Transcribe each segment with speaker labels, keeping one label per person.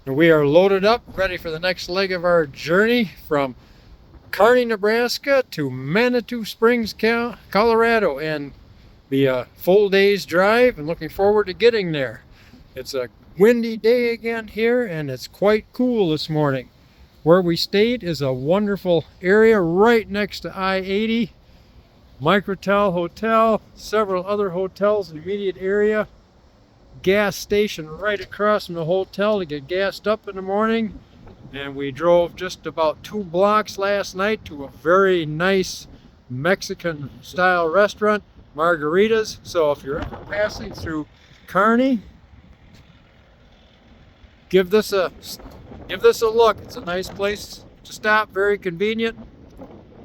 Speaker 1: And we are loaded up, ready for the next leg of our journey from Kearney, Nebraska to Manitou Springs, Colorado, and be a full day's drive, and looking forward to getting there. It's a windy day again here, and it's quite cool this morning. Where we stayed is a wonderful area right next to I-80. Microtel Hotel, several other hotels in the immediate area. Gas station right across from the hotel to get gassed up in the morning. And we drove just about 2 blocks last night to a very nice Mexican style restaurant, margaritas. So if you're ever passing through Kearney, give this a look. It's a nice place to stop, very convenient,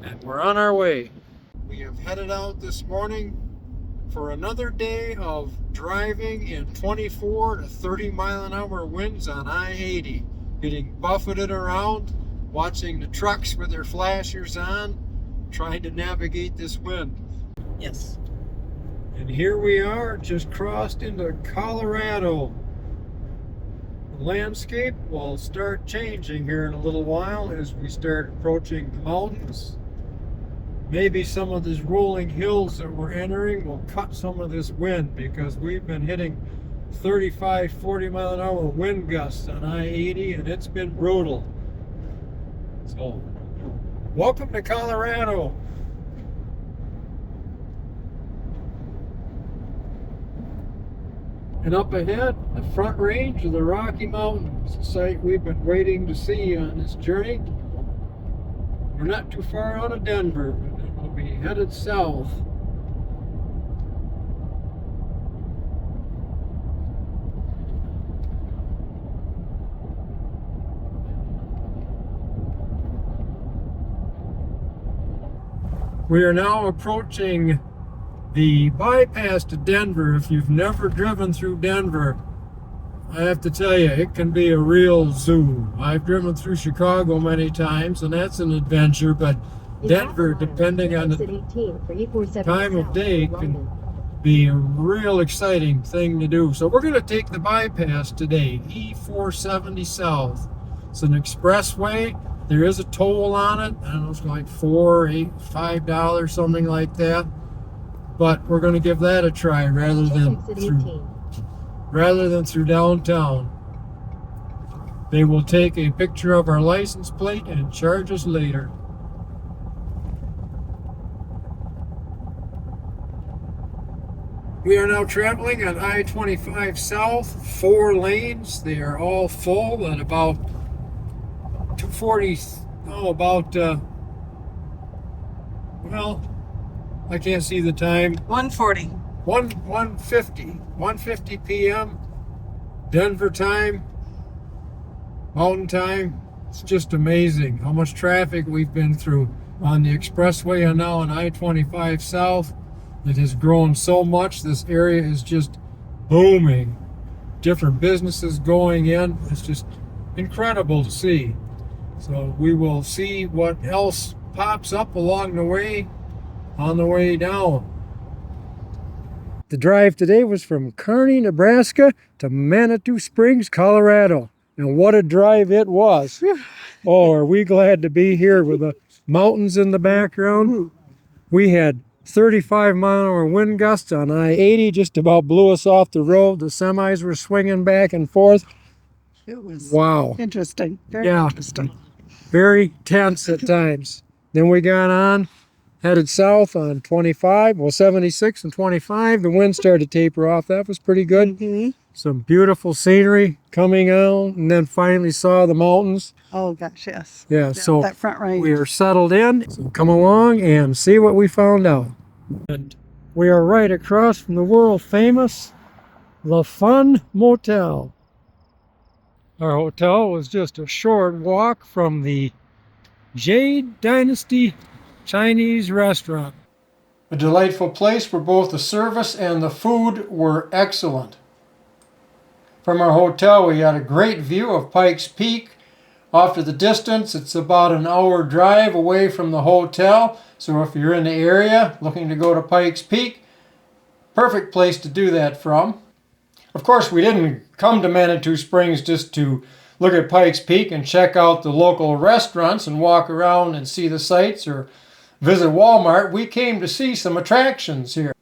Speaker 1: and we're on our way. We have headed out this morning for another day of driving in 24 to 30 mile an hour winds on I-80, getting buffeted around, watching the trucks with their flashers on, trying to navigate this wind.
Speaker 2: Yes.
Speaker 1: And here we are, just crossed into Colorado. The landscape will start changing here in a little while as we start approaching the mountains. Maybe some of these rolling hills that we're entering will cut some of this wind, because we've been hitting 35, 40 mile an hour wind gusts on I-80, and it's been brutal. So, welcome to Colorado. And up ahead, the front range of the Rocky Mountains, a site we've been waiting to see on this journey. We're not too far out of Denver, but then we'll be headed south. We are now approaching the bypass to Denver. If you've never driven through Denver, I have to tell you, it can be a real zoo. I've driven through Chicago many times, and that's an adventure, but Denver, depending on the time of day, can be a real exciting thing to do. So we're going to take the bypass today, E470 South. It's an expressway. There is a toll on it. I don't know, it's like $4, $8, $5, something like that. But we're going to give that a try rather than through downtown. They will take a picture of our license plate and charge us later. We are now traveling on I-25 South, 4 lanes. They are all full at about 240, well, I can't see the time.
Speaker 2: 140.
Speaker 1: 1:50 p.m. Denver time, Mountain time. It's just amazing how much traffic we've been through on the expressway and now on I-25 South. It has grown so much. This area is just booming. Different businesses going in. It's just incredible to see. So we will see what else pops up along the way on the way down. The drive today was from Kearney, Nebraska to Manitou Springs, Colorado. And what a drive it was. Oh, are we glad to be here with the mountains in the background. We had 35 mile an hour wind gusts on I-80, just about blew us off the road. The semis were swinging back and forth.
Speaker 2: It was
Speaker 1: Interesting.
Speaker 2: Very interesting.
Speaker 1: Very tense at times. Then we got on, headed south on 76 and 25. The wind started to taper off. That was pretty good.
Speaker 2: Mm-hmm.
Speaker 1: Some beautiful scenery coming out, and then finally saw the mountains.
Speaker 2: Oh gosh, yes.
Speaker 1: Yeah, so
Speaker 2: that front range.
Speaker 1: we are settled in. So come along and see what we found out. And we are right across from the world famous La Fun Motel. Our hotel was just a short walk from the Jade Dynasty Chinese restaurant. A delightful place where both the service and the food were excellent. From our hotel, we had a great view of Pikes Peak. Off to the distance, it's about an hour drive away from the hotel. So if you're in the area looking to go to Pikes Peak, perfect place to do that from. Of course, we didn't come to Manitou Springs just to look at Pikes Peak and check out the local restaurants and walk around and see the sights or visit Walmart, we came to see some attractions here.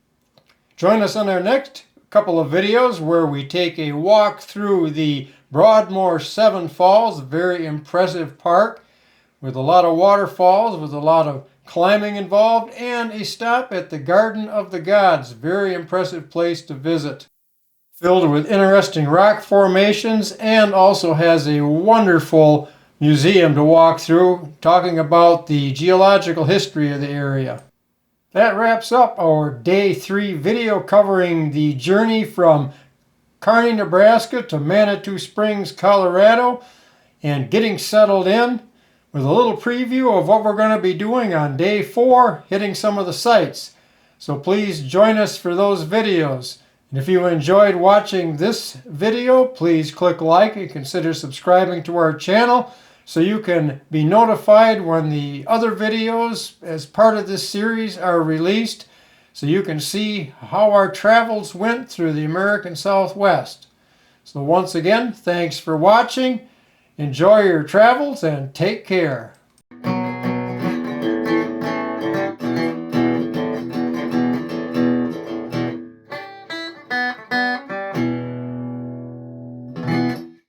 Speaker 1: Join us on our next couple of videos where we take a walk through the Broadmoor Seven Falls, a very impressive park with a lot of waterfalls, with a lot of climbing involved, and a stop at the Garden of the Gods, very impressive place to visit. Filled with interesting rock formations and also has a wonderful museum to walk through talking about the geological history of the area. That wraps up our Day 3 video covering the journey from Kearney, Nebraska to Manitou Springs, Colorado, and getting settled in with a little preview of what we're going to be doing on Day 4, hitting some of the sites. So please join us for those videos. And if you enjoyed watching this video, please click like and consider subscribing to our channel so you can be notified when the other videos as part of this series are released, so you can see how our travels went through the American Southwest. So once again, thanks for watching. Enjoy your travels and take care.